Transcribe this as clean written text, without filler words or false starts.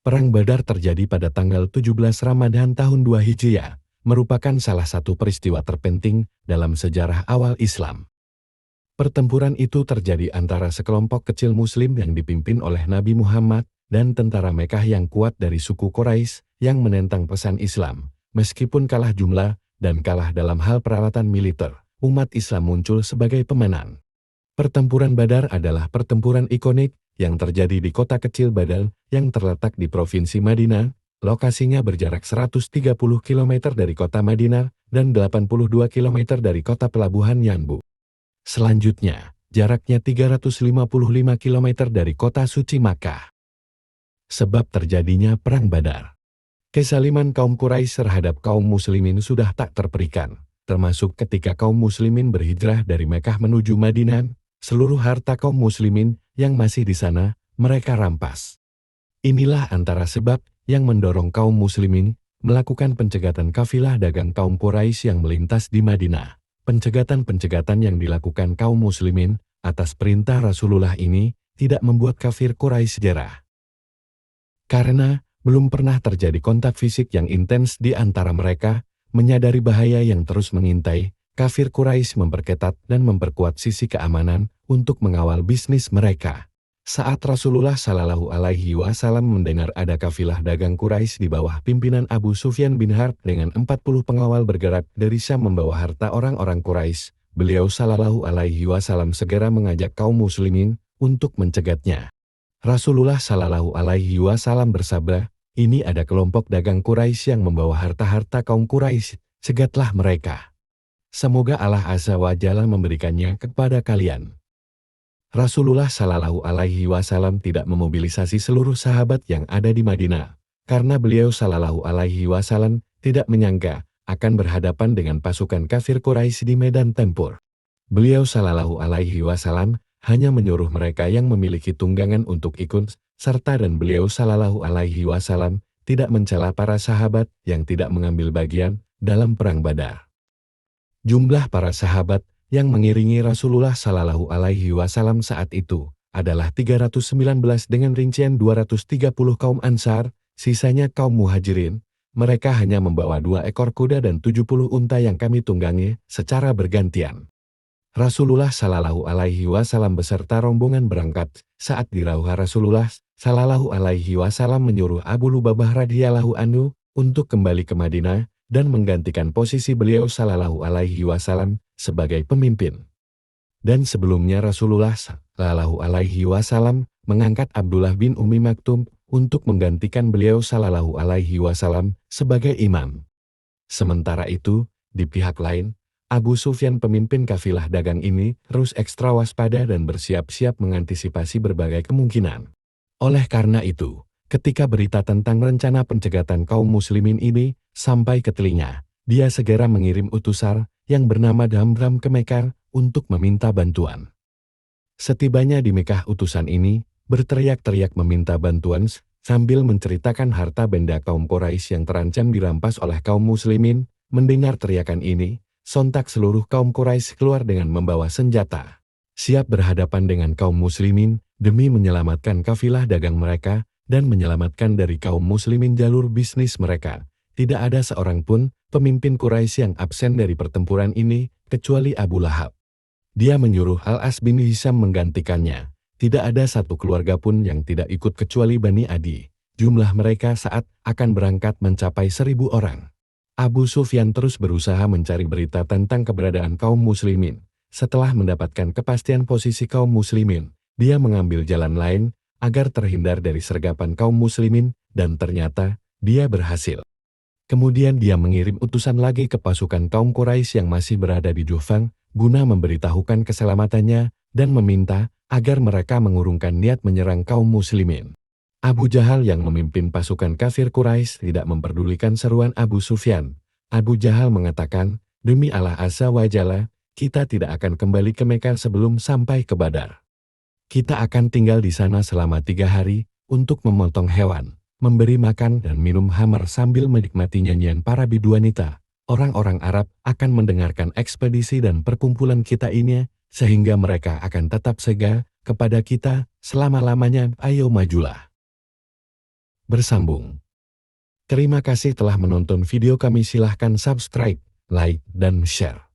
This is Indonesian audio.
Perang Badar terjadi pada tanggal 17 Ramadan tahun 2 Hijriah, merupakan salah satu peristiwa terpenting dalam sejarah awal Islam. Pertempuran itu terjadi antara sekelompok kecil Muslim yang dipimpin oleh Nabi Muhammad dan tentara Mekkah yang kuat dari suku Quraisy yang menentang pesan Islam. Meskipun kalah jumlah dan kalah dalam hal peralatan militer, umat Islam muncul sebagai pemenang. Pertempuran Badar adalah pertempuran ikonik yang terjadi di kota kecil Badar yang terletak di Provinsi Madinah. Lokasinya berjarak 130 km dari kota Madinah dan 82 km dari kota pelabuhan Yanbu. Selanjutnya, jaraknya 355 km dari kota suci Makkah. Sebab terjadinya Perang Badar. Kezaliman kaum Quraisy terhadap kaum muslimin sudah tak terperikan, termasuk ketika kaum muslimin berhijrah dari Mekkah menuju Madinah. Seluruh harta kaum muslimin yang masih di sana, mereka rampas. Inilah antara sebab yang mendorong kaum muslimin melakukan pencegatan kafilah dagang kaum Quraisy yang melintas di Madinah. Pencegatan-pencegatan yang dilakukan kaum muslimin atas perintah Rasulullah ini tidak membuat kafir Quraisy jerah. Karena belum pernah terjadi kontak fisik yang intens di antara mereka, menyadari bahaya yang terus mengintai, kafir Quraisy memperketat dan memperkuat sisi keamanan untuk mengawal bisnis mereka. Saat Rasulullah Shallallahu Alaihi Wasallam mendengar ada kafilah dagang Quraisy di bawah pimpinan Abu Sufyan bin Harb dengan 40 pengawal bergerak dari Syam membawa harta orang-orang Quraisy, beliau Shallallahu Alaihi Wasallam segera mengajak kaum muslimin untuk mencegatnya. Rasulullah Shallallahu Alaihi Wasallam bersabda, "Ini ada kelompok dagang Quraisy yang membawa harta-harta kaum Quraisy, cegatlah mereka. Semoga Allah Azza wa Jalla memberikannya kepada kalian." Rasulullah Shallallahu Alaihi Wasallam tidak memobilisasi seluruh sahabat yang ada di Madinah, karena beliau Shallallahu Alaihi Wasallam tidak menyangka akan berhadapan dengan pasukan kafir Quraisy di medan tempur. Beliau Shallallahu Alaihi Wasallam hanya menyuruh mereka yang memiliki tunggangan untuk ikut, serta dan beliau Shallallahu Alaihi Wasallam tidak mencela para sahabat yang tidak mengambil bagian dalam Perang Badar. Jumlah para sahabat yang mengiringi Rasulullah Shallallahu Alaihi Wasallam saat itu adalah 319 dengan rincian 230 kaum Ansar, sisanya kaum Muhajirin. Mereka hanya membawa 2 ekor kuda dan 70 unta yang kami tunggangi secara bergantian. Rasulullah Shallallahu Alaihi Wasallam beserta rombongan berangkat. Saat di Rauha Rasulullah Shallallahu Alaihi Wasallam menyuruh Abu Lubabah radhiyallahu anhu untuk kembali ke Madinah dan menggantikan posisi beliau Shallallahu Alaihi Wasallam sebagai pemimpin. Dan sebelumnya Rasulullah Shallallahu Alaihi Wasallam mengangkat Abdullah bin Ummi Maktum untuk menggantikan beliau Shallallahu Alaihi Wasallam sebagai imam. Sementara itu, di pihak lain, Abu Sufyan pemimpin kafilah dagang ini terus ekstra waspada dan bersiap-siap mengantisipasi berbagai kemungkinan. Oleh karena itu, ketika berita tentang rencana pencegatan kaum muslimin ini sampai ke telinga, dia segera mengirim utusan yang bernama Damram ke Mekkah untuk meminta bantuan. Setibanya di Mekkah, utusan ini berteriak-teriak meminta bantuan sambil menceritakan harta benda kaum Quraisy yang terancam dirampas oleh kaum muslimin. Mendengar teriakan ini, sontak seluruh kaum Quraisy keluar dengan membawa senjata, siap berhadapan dengan kaum muslimin demi menyelamatkan kafilah dagang mereka dan menyelamatkan dari kaum muslimin jalur bisnis mereka. Tidak ada seorang pun pemimpin Quraisy yang absen dari pertempuran ini, kecuali Abu Lahab. Dia menyuruh Al-As bin Hisham menggantikannya. Tidak ada satu keluarga pun yang tidak ikut kecuali Bani Adi. Jumlah mereka saat akan berangkat mencapai 1.000 orang. Abu Sufyan terus berusaha mencari berita tentang keberadaan kaum muslimin. Setelah mendapatkan kepastian posisi kaum muslimin, dia mengambil jalan lain agar terhindar dari sergapan kaum muslimin, dan ternyata dia berhasil. Kemudian dia mengirim utusan lagi ke pasukan kaum Quraisy yang masih berada di Juhfah, guna memberitahukan keselamatannya dan meminta agar mereka mengurungkan niat menyerang kaum muslimin. Abu Jahal yang memimpin pasukan kafir Quraisy tidak memperdulikan seruan Abu Sufyan. Abu Jahal mengatakan, "Demi Allah Azza wa Jalla, kita tidak akan kembali ke Mekkah sebelum sampai ke Badar. Kita akan tinggal di sana selama 3 hari untuk memotong hewan, memberi makan dan minum khamar sambil menikmati nyanyian para biduanita. Orang-orang Arab akan mendengarkan ekspedisi dan perkumpulan kita ini, sehingga mereka akan tetap segar kepada kita selama-lamanya. Ayo majulah." bersambung. Terima kasih telah menonton video kami, silahkan subscribe, like, dan share.